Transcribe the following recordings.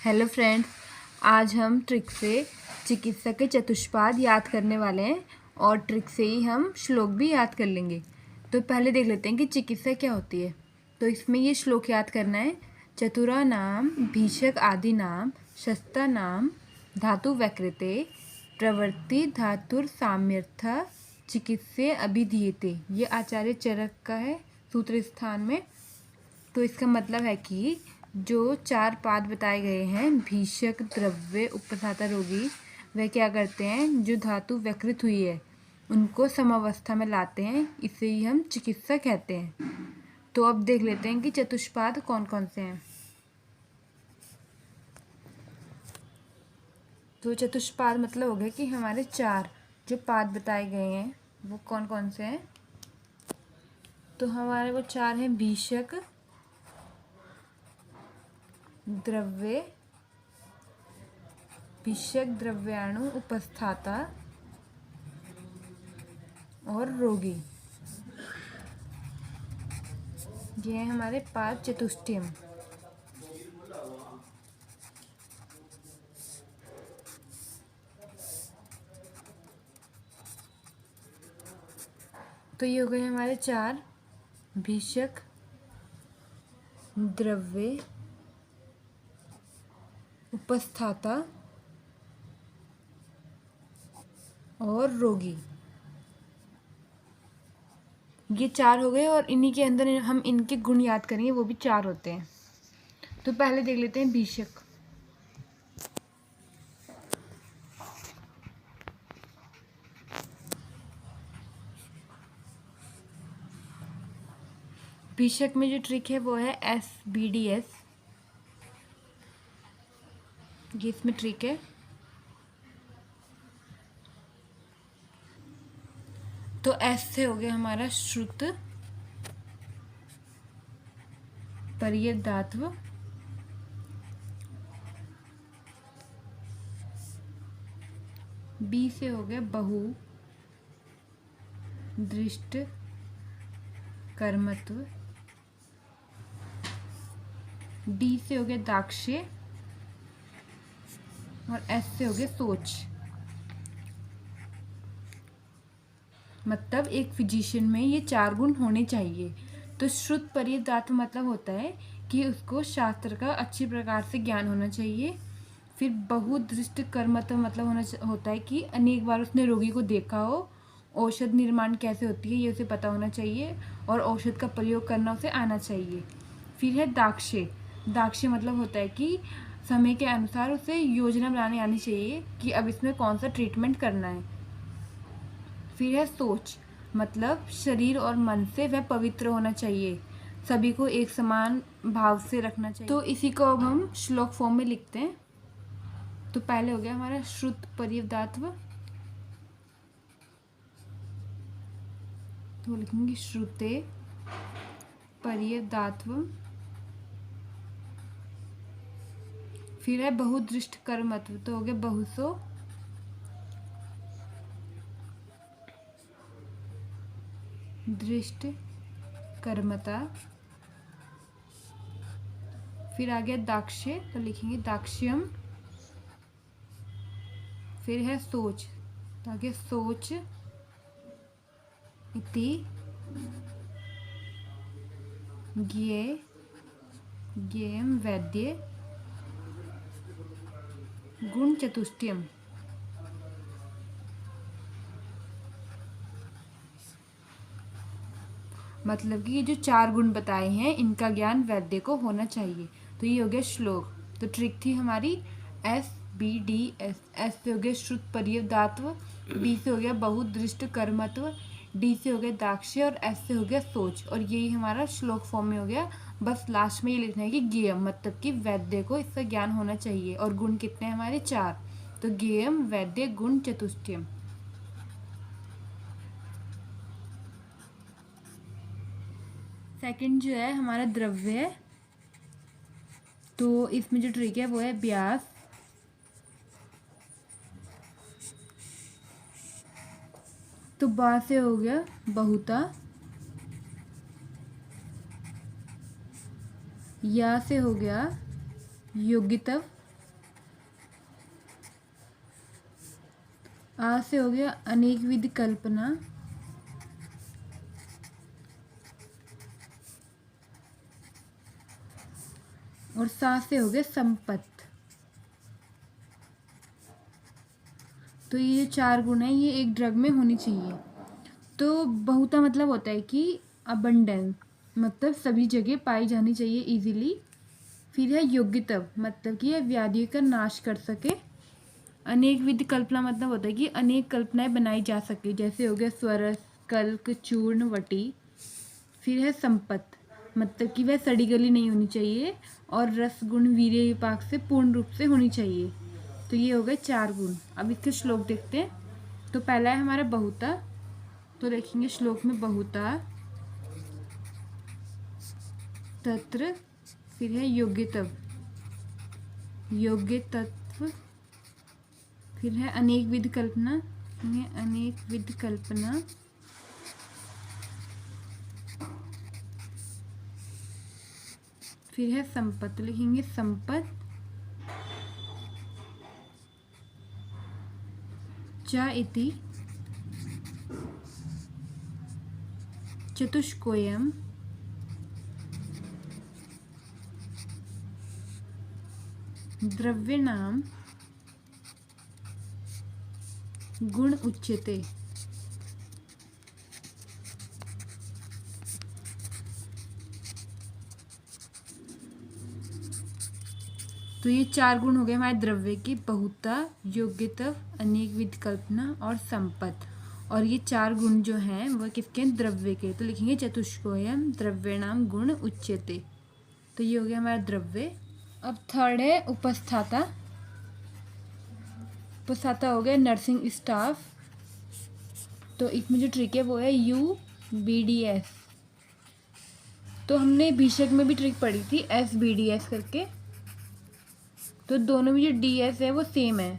Hello friends, आज हम trick से चिकित्सा के चतुष्पाद याद करने वाले हैं और ट्रिक से ही हम श्लोक भी याद कर लेंगे। तो पहले देख लेते हैं कि चिकित्सा क्या होती है। तो इसमें ये श्लोक याद करना है। चतुरा नाम भीषक आदि नाम शस्ता नाम धातु वैकृते प्रवृत्ति धातुर साम्यर्थ चिकित्से अभिधीयते। ये आचार्य चरक का है सूत्र स्थान में। तो इसका मतलब है कि जो चार पाद बताए गए हैं भीषक द्रव्य उपधाता रोगी, वह क्या करते हैं, जो धातु विकृत हुई है उनको समावस्था में लाते हैं, इसे ही हम चिकित्सा कहते हैं। तो अब देख लेते हैं कि चतुष्पाद कौन कौन से हैं। तो चतुष्पाद मतलब हो गया कि हमारे चार जो पाद बताए गए हैं वो कौन कौन से हैं। तो हमारे वो चार हैं भीषक द्रव्य, भीषक द्रव्याणु उपस्थाता और रोगी। ये है हमारे पाद चतुष्टयम। तो ये हो गए हमारे चार भीषक द्रव्य उपस्थाता और रोगी। ये चार हो गए और इन्हीं के अंदर हम इनके गुण याद करेंगे, वो भी चार होते हैं। तो पहले देख लेते हैं भीषक। भीषक में जो ट्रिक है वो है SBDS। ये इसमें ट्रिक है। तो S से हो गया हमारा श्रुत पर्ययदात्व, B से हो गया बहु दृष्ट कर्मत्व, D से हो गया दाक्ष्य और S से हो गया सोच। मतलब एक फिजिशियन में ये चार गुण होने चाहिए। तो श्रुत पर्ययदात्व मतलब होता है कि उसको शास्त्र का अच्छी प्रकार से ज्ञान होना चाहिए। फिर बहुदृष्ट कर्मत्व मतलब होता है कि अनेक बार उसने रोगी को देखा हो, औषध निर्माण कैसे होती है ये उसे पता होना चाहिए और औषध का प्रयोग करना उसे आना चाहिए। फिर है दाक्ष्य। दाक्ष्य मतलब होता है कि समय के अनुसार उसे योजना बनाने आनी चाहिए कि अब इसमें कौन सा ट्रीटमेंट करना है। फिर है सोच, मतलब शरीर और मन से वह पवित्र होना चाहिए, सभी को एक समान भाव से रखना चाहिए। तो इसी को अब हम श्लोक फॉर्म में लिखते हैं। तो पहले हो गया हमारा श्रुत पर्ययदात्व। तो लिखेंगे श्रुते पर्ययदात्व। फिर है बहुदृष्ट कर्मत्व। तो हो गया बहुसो दृष्ट कर्मता। फिर आ गया दाक्ष्य। तो लिखेंगे दाक्ष्यम। फिर है सोच। तो आ गया सोच इति ज्ञेयम वैद्य गुण चतुष्टयम। मतलब कि ये जो चार गुण बताए हैं इनका ज्ञान वैद्य को होना चाहिए। तो ये हो गया श्लोक। तो ट्रिक थी हमारी SBDS। S से हो गया श्रुत पर्ययदात्व, B से हो गया बहुदृष्ट कर्मत्व, D से हो गया दाक्ष्य और S से हो गया सोच। और यही हमारा श्लोक फॉर्म में हो गया। बस लास्ट में ये लिखना है कि ज्ञेयम मतलब कि वैद्य को इसका ज्ञान होना चाहिए। और गुण कितने हैं हमारे? चार। तो ज्ञेयम वैद्य गुण चतुष्टयम। सेकंड जो है हमारा द्रव्य है। तो इसमें जो ट्रिक है वो है ब्यास। तो बा से हो गया बहुता, या से हो गया योग्यतव, आ से हो गया अनेकविध कल्पना, और सा से हो गया संपत्त। तो ये 4 गुण है, ये एक ड्रग में होनी चाहिए। तो बहुता मतलब होता है कि अबंडेंस, मतलब सभी जगह पाई जानी चाहिए इजीली। फिर है योग्यतव, मतलब कि यह व्याधियों का नाश कर सके। अनेक विधि कल्पना मतलब होता है कि अनेक कल्पनाएं बनाई जा सके, जैसे हो गया स्वरस, कल्क, चूर्ण, वटी। फिर है संपत्त, मतलब कि वह सड़ी गली नहीं होनी चाहिए, और रस गुण वीर्य विपाक से पूर्ण रूप से होनी चाहिए। तो ये हो गए 4 गुण। अब इसके श्लोक देखते हैं। तो पहला है हमारा बहुता, तो लिखेंगे श्लोक में बहुता तत्र। फिर है योग्यतव, योग्य तत्व। फिर है अनेक विध कल्पना, ये अनेक विध कल्पना। फिर है संपत्त, लिखेंगे संपत्त। च इति चतुष्कोयम द्रव्यणाम गुण उच्यते। तो ये 4 गुण हो गए हमारे द्रव्य की, बहुता, योग्यता, अनेक विध कल्पना और संपत्त। और ये 4 गुण जो हैं वह किसके हैं? द्रव्य के। तो लिखेंगे चतुष्कोयम द्रव्यणाम गुण उच्यते। तो ये हो गया हमारा द्रव्य। अब थर्ड है उपस्थाता। उपस्थाता हो गया नर्सिंग स्टाफ। तो इसमें जो ट्रिक है वो है UBDS। तो हमने बीशक में भी ट्रिक पढ़ी थी SBDS करके। तो दोनों में जो DS है वो सेम है।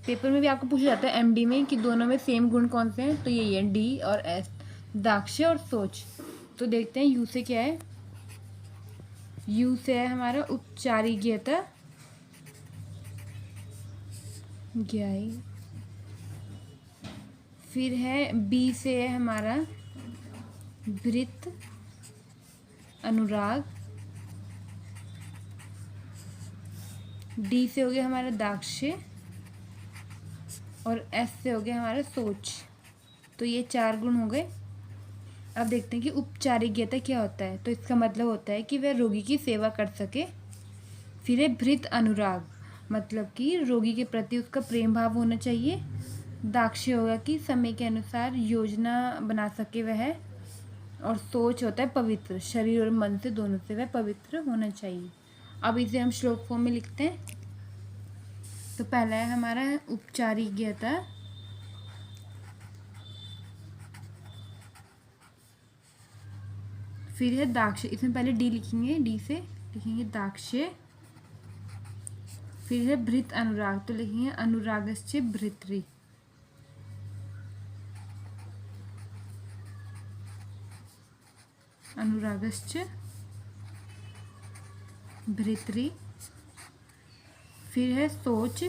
पेपर में भी आपको पूछा जाता है MD में कि दोनों में सेम गुण कौन से हैं, तो यही है D और S, दाक्ष्य और सोच। तो देखते हैं U से क्या है। U से है हमारा उपचारिज्ञता, ज्ञाई। फिर है B से है हमारा वृत्त, अनुराग। D से हो गया हमारा दाक्ष्य, और S से हो गया हमारा सोच। तो ये 4 गुण हो गए। अब देखते हैं कि उपचारिज्ञता क्या होता है। तो इसका मतलब होता है कि वह रोगी की सेवा कर सके। फिर है भृत अनुराग, मतलब कि रोगी के प्रति उसका प्रेम भाव होना चाहिए। दाक्ष्य होगा कि समय के अनुसार योजना बना सके वह। और सोच होता है पवित्र, शरीर और मन से दोनों से वह पवित्र होना चाहिए। अब इसे हम श्लोक फॉर्म में लिखते हैं। तो पहला है हमारा उपचारिज्ञता। फिर है दाक्ष्य, इसमें पहले D लिखेंगे, D से लिखेंगे दाक्ष्य। फिर है भृत अनुराग, तो लिखेंगे अनुरागश्च भृतृ। अनुरागश्च भृतृ। फिर है सोच,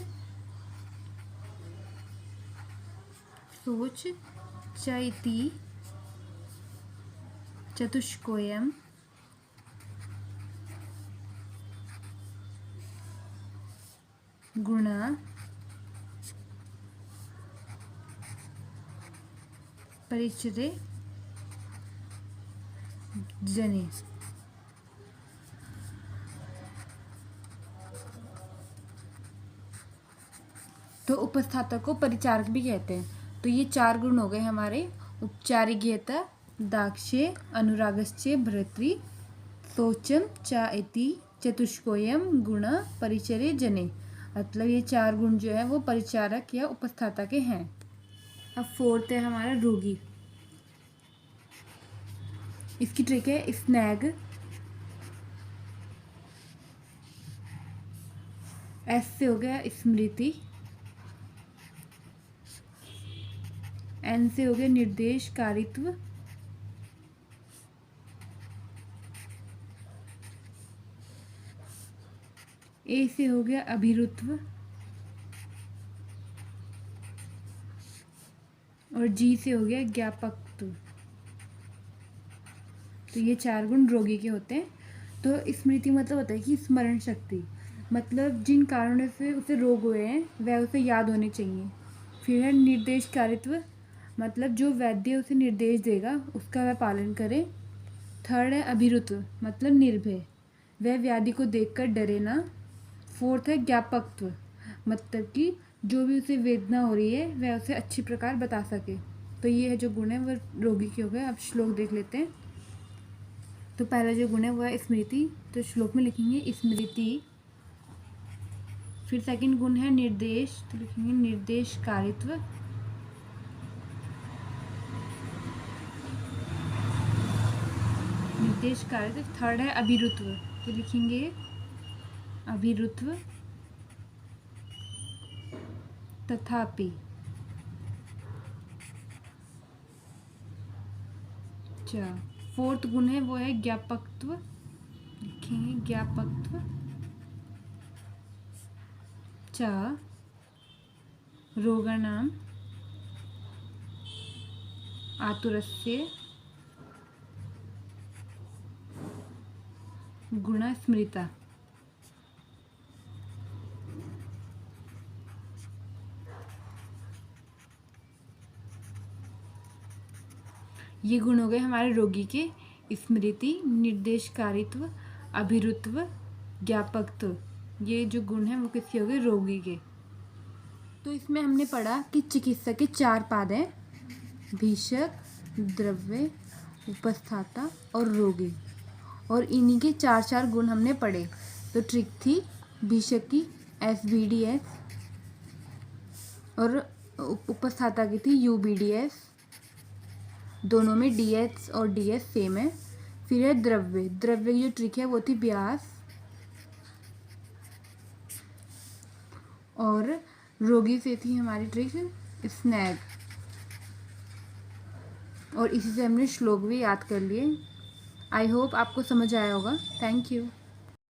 सोच चैति चतुष्कोयम गुणा परिचरे जने। तो उपस्थाता को परिचारक भी कहते हैं। तो ये 4 गुण हो गए हमारे। उपचारिज्ञता, दाक्ष्य, अनुरागश्च भृतृ, सोचम चा इति चतुष्कोयम गुण परिचर्य जने। मतलब ये 4 गुण जो है वो परिचारक या उपस्थाता के हैं। अब फोर्थ है हमारा रोगी। इसकी ट्रिक है स्नैग। S से हो गया स्मृति। N से हो गया निर्देश कारित्व। A से हो गया अभिरुत्व। और जी से हो गया ज्ञापकत्व। तो ये 4 गुण रोगी के होते हैं। तो स्मृति मतलब होता है कि स्मरण शक्ति, मतलब जिन कारणों से उसे रोग हुए हैं वह उसे याद होने चाहिए। फिर है निर्देशकारित्व, मतलब जो वैद्य उसे निर्देश देगा उसका वह पालन करे। थर्ड है अभिरुत्व, मतलब निर्भय, वह व्याधि को देखकर डरे ना। फोर्थ है ज्ञापकत्व, मतलब कि जो भी उसे वेदना हो रही है वह उसे अच्छी प्रकार बता सके। तो ये है जो गुण है वह रोगी के हो गए। अब श्लोक देख लेते हैं। तो पहला जो गुण है वह है स्मृति, तो श्लोक में लिखेंगे स्मृति। फिर सेकंड गुण है निर्देश, तो लिखेंगे निर्देशकारित्व। निर्देशकारित्व। थर्ड है अभिरुत्व, तो लिखेंगे अभिरुत्व। तथापि। अच्छा, फोर्थ गुण है वो है ज्ञापकत्व, लिखेंगे ज्ञापकत्व। च रोगाणाम आतुरस्य गुण स्मृता। ये गुण हो गए हमारे रोगी के, स्मृति, निर्देशकारित्व, अभिरुत्व, ज्ञापकत्व। ये जो गुण है वो किसके हो गए? रोगी के। तो इसमें हमने पढ़ा कि चिकित्सा के 4 पाद हैं, भीषक, द्रव्य, उपस्थाता और रोगी, और इन्हीं के 4 गुण हमने पढ़े। तो ट्रिक थी भीषक की SBDS और उपस्थाता की थी UBDS, दोनों में DS और DS सेम है। फिर है द्रव्य, द्रव्य की जो ट्रिक है वो थी ब्यास, और रोगी से थी हमारी ट्रिक स्नैग, और इसी से हमने श्लोक भी याद कर लिए। आई होप आपको समझ आया होगा। Thank you.